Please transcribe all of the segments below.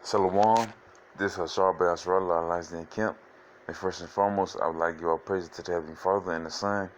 Shalom, this is Hashar Basrallah, Alliance in Camp. And first and foremost, I would like to give all praise to the Heavenly Father and the Son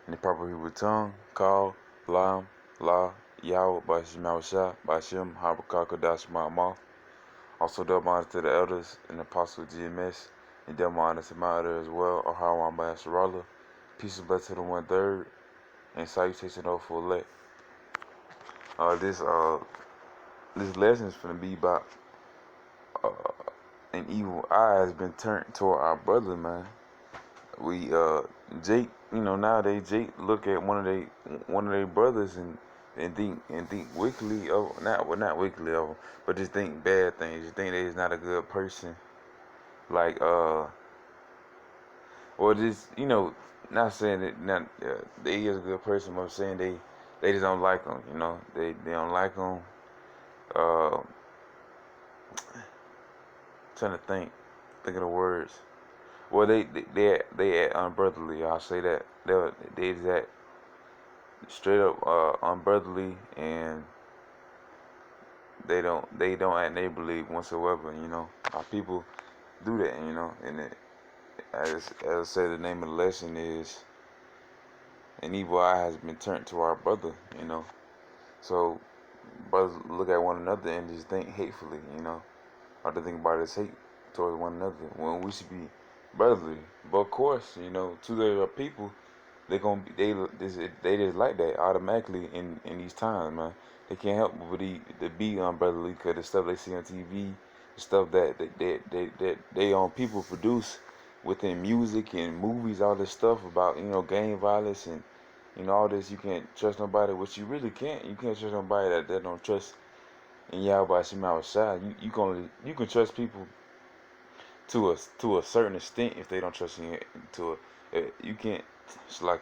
in the proper Hebrew tongue, Kal, Lam, La, Yahweh, Bashim Shah, Bashim, Habakah, Kadash, Ma'amah. Also, double honor to the elders and the apostle GMS, and double honor to my elder as well, Ahawan Basrallah. Peace and blessing to the 1/3, and salutation of full elect. This lesson is going to be about an evil eye has been turned toward our brother, man. Jake, nowadays Jake look at one of their brothers and think wickedly of not wickedly of him, but just think bad things. You think that he's not a good person, like or just not saying that they is a good person, but I'm saying they just don't like him. They don't like him. Uh, Trying to think of the words. Well, they act unbrotherly. I'll say that they act straight up unbrotherly, and they don't act neighborly whatsoever. Our people do that. And as I say, the name of the lesson is an evil eye has been turned to our brother. So brothers look at one another and just think hatefully. Or to think about is hate towards one another when we should be brotherly. But of course, to their people, they just like that automatically in these times, man. They can't help but to be unbrotherly because the stuff they see on TV, the stuff that they on people produce within music and movies, all this stuff about gang violence and all this. You can't trust nobody, which you really can't. You can't trust nobody that don't trust in Yahweh Shema Shai. You can trust people to a certain extent if they don't trust you. You can't. It's like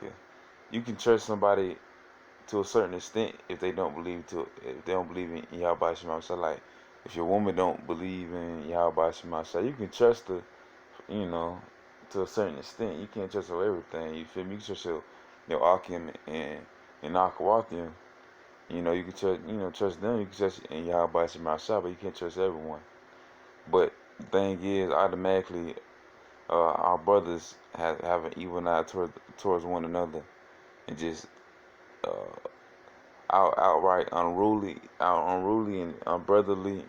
you can trust somebody to a certain extent if they don't believe in Yahweh Shema Shai. Like if your woman don't believe in Yahweh Shema Shai, you can trust her. To a certain extent. You can't trust her everything. You feel me? You can trust your Akim and Akawathim. You can trust them. You can trust in Yahweh Shema Shai, but you can't trust everyone. But the thing is, automatically, our brothers have an evil eye towards one another, and just outright unruly and unbrotherly.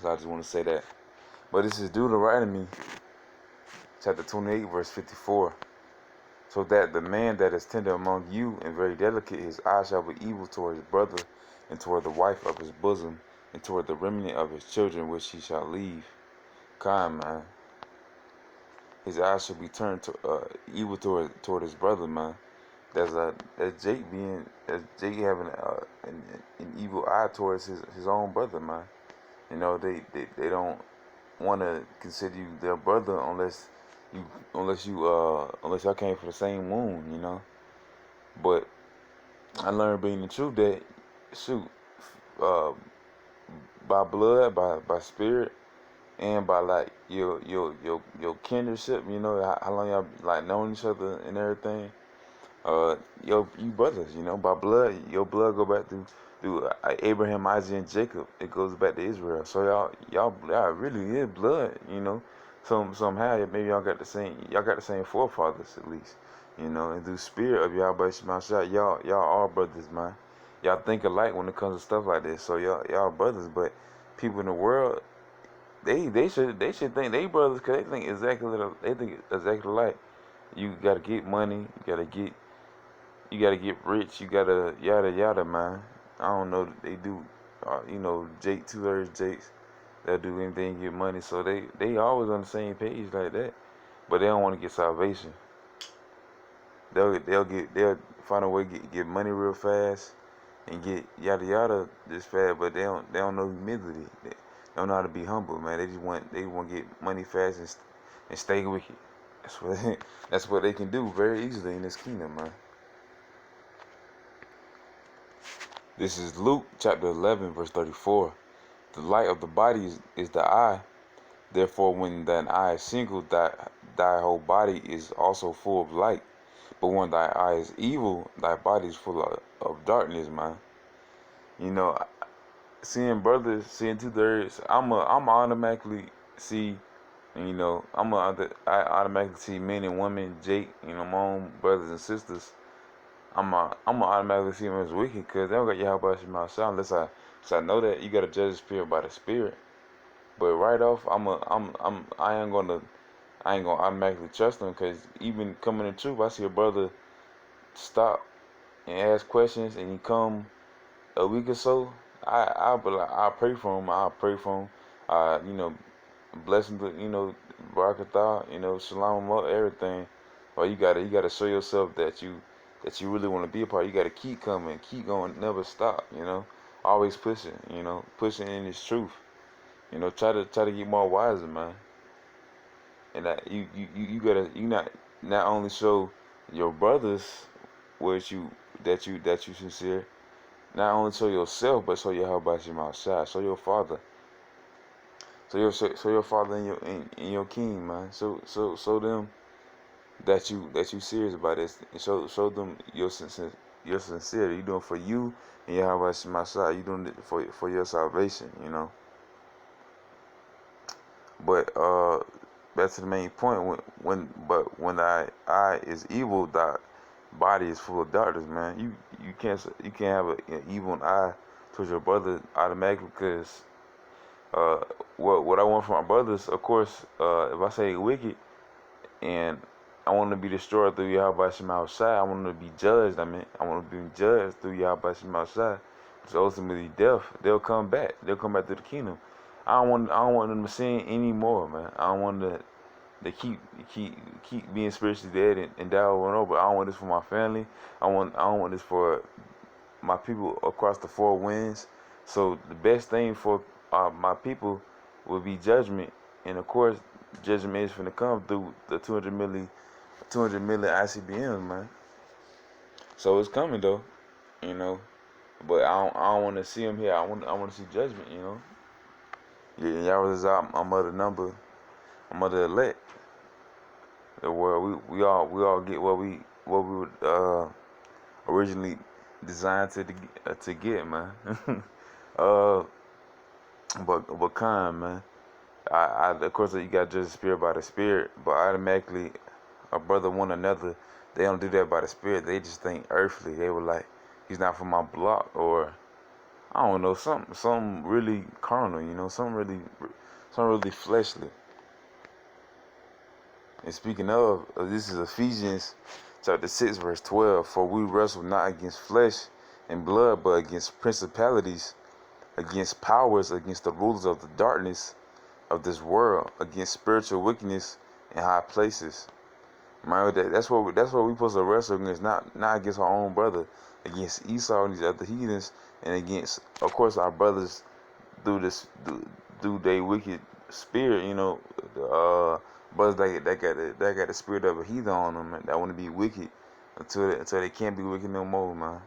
So I just want to say that. But this is Deuteronomy, chapter 28, verse 54. So that the man that is tender among you and very delicate, his eye shall be evil toward his brother, and toward the wife of his bosom, and toward the remnant of his children which he shall leave. Kind, man. His eye shall be turned to evil toward his brother, man. That's Jake having an evil eye towards his own brother, man. They don't want to consider you their brother unless y'all came from the same womb, But I learned being the truth that uh, by blood, by spirit, and by like your kinship, how long y'all like known each other and everything. You brothers, by blood, your blood go back through Abraham, Isaac, and Jacob. It goes back to Israel. So y'all really is blood, somehow maybe y'all got the same forefathers at least, and through spirit of Yahweh Shema Shai, y'all are brothers, man. Y'all think alike when it comes to stuff like this. So y'all brothers, but people in the world, they should think they brothers because they think exactly like. You gotta get money, you gotta get rich, you gotta yada yada, man. I don't know, they do, Jake 2/3 Jakes. They'll do anything to get money, so they always on the same page like that, but they don't want to get salvation. They'll find a way to get money real fast and get yada yada this fast, but they don't know humility. They don't know how to be humble, man. They want to get money fast and stay wicked. That's what they can do very easily in this kingdom, man. This is Luke chapter 11, verse 34. The light of the body is the eye. Therefore, when thine eye is single, thy whole body is also full of light. But when thy eye is evil, thy body is full of darkness, man. seeing brothers, seeing 2/3, I'm automatically see, and I automatically see men and women, Jake, my own brothers and sisters. I'm automatically see them as wicked because they don't got Yahweh Hashem outside so I know that you gotta judge the spirit by the spirit. But right off, I ain't gonna automatically trust them because even coming in truth, I see a brother stop and ask questions and he come a week or so, I'll be like, I'll pray for him. I'll pray for him. You know, bless him to, Barakatah, shalom him up, everything. But you gotta show yourself that you really want to be a part. You gotta keep coming, keep going, never stop. Always pushing. Pushing in His truth. Try to get more wiser, man. And that you gotta not only show your brothers what that you sincere. Not only show yourself, but show your help by your outside. Show your father. Show your father and your king, man. Show them that you serious about this. And show them your sincerity. You doing it for you and your help by my side. You doing it for your salvation. But back to the main point. When I is evil, that body is full of darkness, man. You can't have an evil eye towards your brother automatically because uh, what I want from my brothers, of course, if I say wicked and I want to be destroyed through Yahweh Shem outside, I want to be judged. I want to be judged through Yahweh Shem outside, which is ultimately death. They'll come back. They'll come back to the kingdom. I don't want them to sin anymore, man. I don't want to they keep being spiritually dead and die over and over. I don't want this for my family. I don't want this for my people across the four winds. So the best thing for my people would be judgment, and of course, judgment is going to come through the 200 million ICBMs, man. So it's coming though, you know. But I don't want to see them here. I want to see judgment, Yeah, y'all was out. I'm of the number. I'm of the elect. Where we all get what we would originally designed to get, man. uh, but kind, man. I of course you got to judge the spirit by the spirit, but automatically a brother one another. They don't do that by the spirit. They just think earthly. They were like, he's not from my block, or I don't know, something really carnal, something really fleshly. And speaking of, this is Ephesians chapter 6, verse 12. For we wrestle not against flesh and blood, but against principalities, against powers, against the rulers of the darkness of this world, against spiritual wickedness in high places. Remember that's what we supposed to wrestle against, not against our own brother, against Esau and these other heathens, and against, of course, our brothers through their wicked spirit, brothers that got the spirit of a heathen on them, that want to be wicked until they can't be wicked no more, man.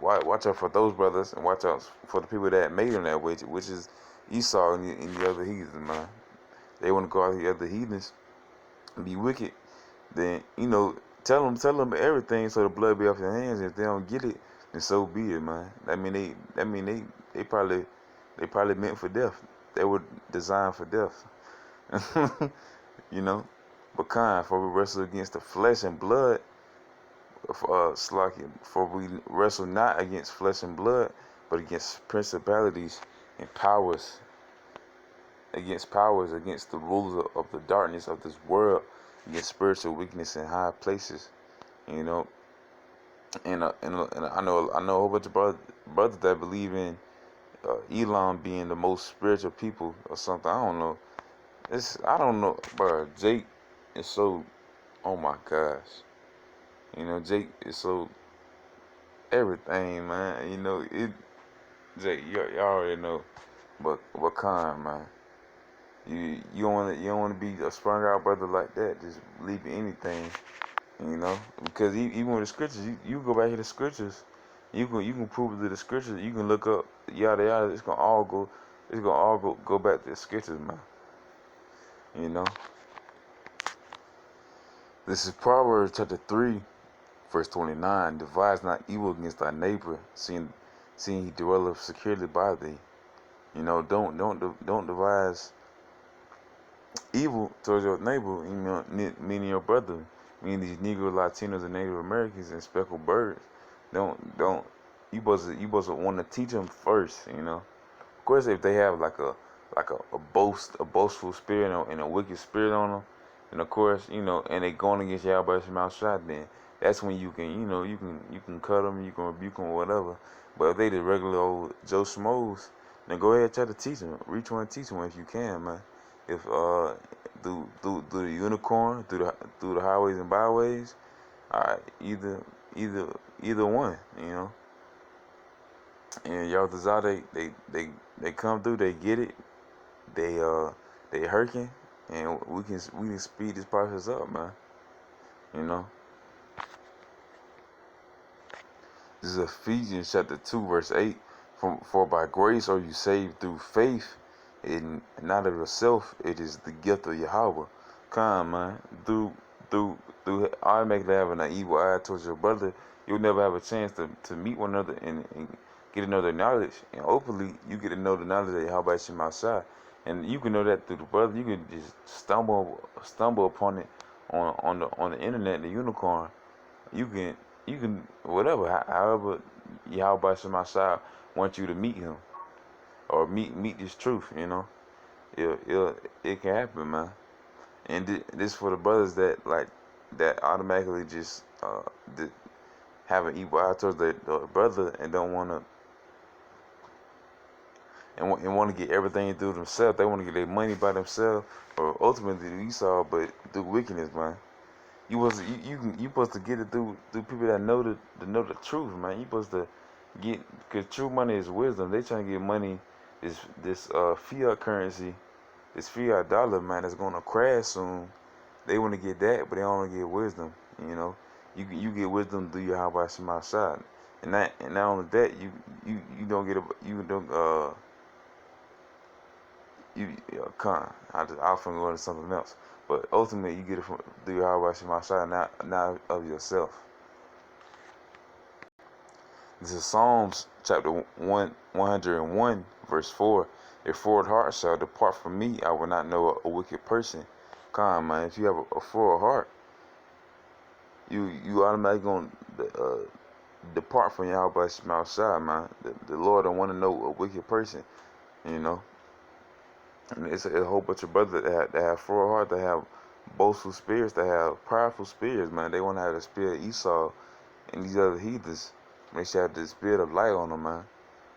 Watch out for those brothers and watch out for the people that made them that way, which is Esau and the other heathens, man. They want to go out the other heathens and be wicked. Then tell them everything so the blood be off your hands. And if they don't get it, then so be it, man. They probably meant for death. They were designed for death. But kind, for we wrestle against the flesh and blood, for we wrestle not against flesh and blood, but against principalities and powers, against the rulers of the darkness of this world, against spiritual weakness in high places, and I know a whole bunch of brothers that believe in Elon being the most spiritual people or something. I don't know. I don't know, bro. Jake is so, oh my gosh. Jake is so everything, man. Jake, you already know. But kind, man. You don't wanna be a sprung out brother like that. Just believe in anything, because even with the scriptures, you go back to the scriptures. You can prove it to the scriptures. You can look up yada yada. It's gonna all go back to the scriptures, man. This is Proverbs chapter 3, verse 29. Devise not evil against thy neighbor, seeing seeing he dwelleth securely by thee. You know, don't devise evil towards your neighbor, you know, meaning your brother, meaning these Negro, Latinos, and Native Americans and speckled birds. Don't you supposed to want to teach them first, you know. Of course, if they have a boastful spirit and a wicked spirit on them, and of course, you know, and they going against Yahweh Shema Shot, then that's when you can, you know, you can cut them, you can rebuke them, whatever. But if they the regular old Joe Schmoes, then go ahead and try to teach them. Reach one and teach them if you can, man. If through the unicorn, through the highways and byways, either either one, you know. And y'all they come through, they get it, they they hurting, and we can speed this process up, man. You know, this is Ephesians chapter 2 verse 8. For by grace are you saved through faith, and not of yourself. It is the gift of Yahweh. Come, man. Through automatically having an evil eye towards your brother, you'll never have a chance to meet one another and get to know their knowledge. And hopefully, you get to know the knowledge of Yahweh Shem outside. And you can know that through the brother. You can just stumble upon it on the internet, the unicorn. You can whatever. However, Yahweh Shem outside wants you to meet him or meet this truth. You know, it can happen, man. And this for the brothers that automatically just have an evil eye towards their brother and don't want to and want to get everything through themselves. They want to get their money by themselves, or ultimately Esau, but through wickedness, man. You supposed to get it through people that know the truth, man. You supposed to get, because true money is wisdom. They trying to get money, this fiat currency, this fiat dollar, man, that's gonna crash soon. They want to get that, but they don't want to get wisdom. You know, you get wisdom through your Habashim Shema side, and not only that, you don't get a you don't you con. I'll finna go into something else, but ultimately you get it from through your Habashim Shema side, not of yourself. This is Psalms chapter 101 verse 4. A forward heart shall depart from me. I will not know a wicked person. Come, man. If you have a forward heart, you automatically gonna depart from Yahweh Shema Shai, man. The Lord don't want to know a wicked person, you know. And it's a whole bunch of brothers that have forward heart, that have boastful spirits, that have powerful spirits, man. They want to have the spirit of Esau and these other heathens. They should have the spirit of light on them, man.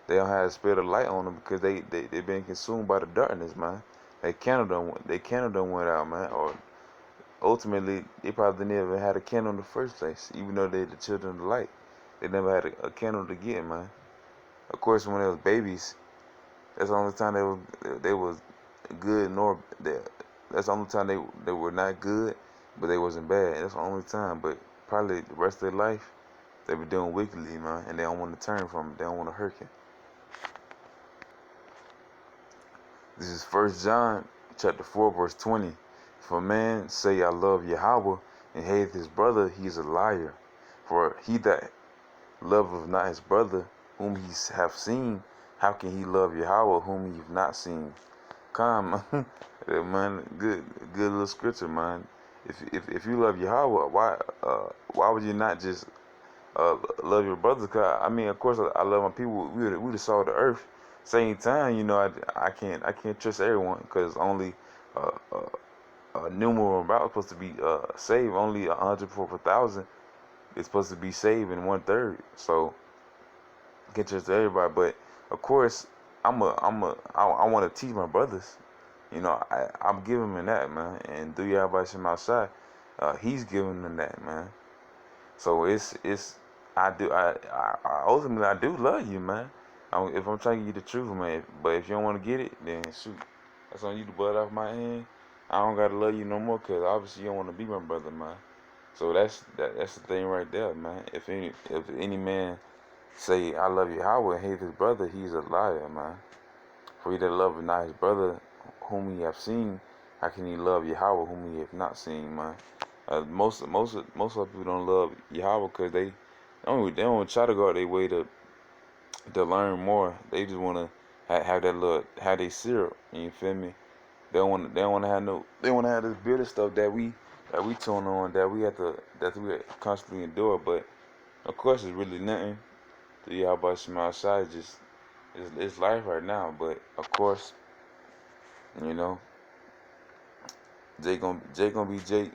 They don't have the spirit of light on them because they've been consumed by the darkness, man. They candle done went out, man. Or ultimately, they probably never had a candle in the first place, even though they're the children of the light. They never had a candle to get, man. Of course, when they was babies, that's the only time they was good, nor that's the only time they were not good, but they wasn't bad. That's the only time. But probably the rest of their life, they were doing wickedly, man, and they don't want to turn from it. They don't want to hurt it. This is 1 John chapter 4 verse 20. If a man say I love Yahweh and hateth his brother, he is a liar. For he that loveth not his brother whom he hath seen, how can he love Yahweh whom he hath not seen? Come, man, good little scripture, man. If you love Yahweh, why would you not just love your brother? Cause I mean, of course, I love my people. We the salt of the earth. Same time, you know, I can't trust everyone, because only uh, a numeral amount is supposed to be saved. Only 100 for 1,000 is supposed to be saved in 1/3. So I can't trust everybody. But of course, I want to teach my brothers. You know, I'm giving them that, man. And through Yahweh Shem outside, he's giving them that, man. So it's I ultimately I do love you, man. If I'm trying to give you the truth, man. But if you don't want to get it, then shoot, that's on you to butt off my hand. I don't gotta love you no more, cause obviously you don't want to be my brother, man. So that's the thing right there, man. If any man say I love Yahweh and hate his brother, he's a liar, man. For he that loveth not his brother whom he have seen, how can he love Yahweh whom he have not seen, man? Most of people don't love Yahweh because they don't try to go out their way to to learn more. They just wanna have that little have they syrup. You feel me? They don't wanna have no. They wanna have this bitter stuff that we tune on that we constantly endure. But of course, it's really nothing to y'all about some outside. Just it's life right now. But of course, you know, Jake gonna be Jake.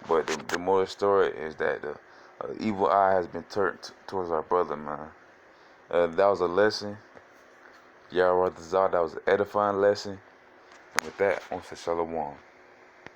But the moral story is that the evil eye has been turned towards our brother, man. That was a lesson. Y'all, that was an edifying lesson. And with that, I'm for Shalom.